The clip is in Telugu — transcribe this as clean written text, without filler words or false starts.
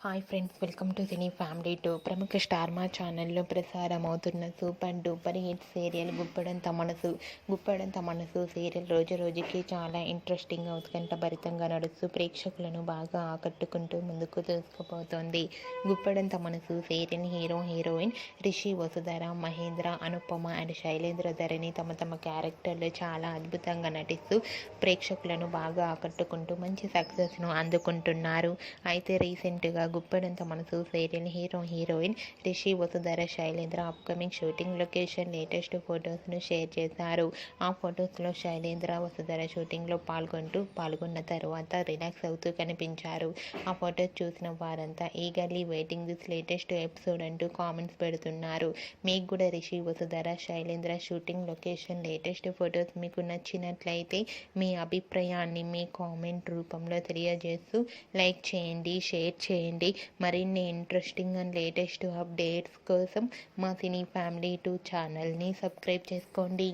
Hi friends, welcome to cine family two. ప్రముఖ స్టార్ మా ఛానల్లో ప్రసారం అవుతున్న super duper hit serial Guppedantha Manasu serial రోజు రోజుకి చాలా ఇంట్రెస్టింగ్గా ఉత్కంఠభరితంగా నడుస్తూ ప్రేక్షకులను బాగా ఆకట్టుకుంటూ ముందుకు దూసుకుపోతోంది. Guppedantha Manasu serial heroine Rishi, Vasudhara, Mahendra, Anupama and Shailendra Dharani తమ క్యారెక్టర్లు చాలా అద్భుతంగా నటిస్తూ ప్రేక్షకులను బాగా ఆకట్టుకుంటూ మంచి సక్సెస్ను అందుకుంటున్నారు. అయితే రీసెంట్గా Guppedantha Manasu serial heroine Rishi, Vasudhara, Shailendra upcoming shooting location latest ఫొటోస్ను షేర్ చేశారు. ఆ ఫొటోస్లో శైలేంద్ర, వసుధర షూటింగ్లో పాల్గొన్న తర్వాత రిలాక్స్ అవుతూ కనిపించారు. ఆ ఫొటోస్ చూసిన వారంతా eagerly waiting this latest episode అంటూ కామెంట్స్ పెడుతున్నారు. మీకు కూడా Rishi, Vasudhara, Shailendra shooting location latest photos మీకు నచ్చినట్లయితే మీ అభిప్రాయాన్ని మీ కామెంట్ రూపంలో తెలియజేస్తూ లైక్ చేయండి, షేర్ చేయండి. మరిన్ని ఇంట్రెస్టింగ్ అండ్ లేటెస్ట్ అప్డేట్స్ కోసం మా సినీ ఫ్యామిలీ 2 ఛానల్ని సబ్స్క్రైబ్ చేసుకోండి.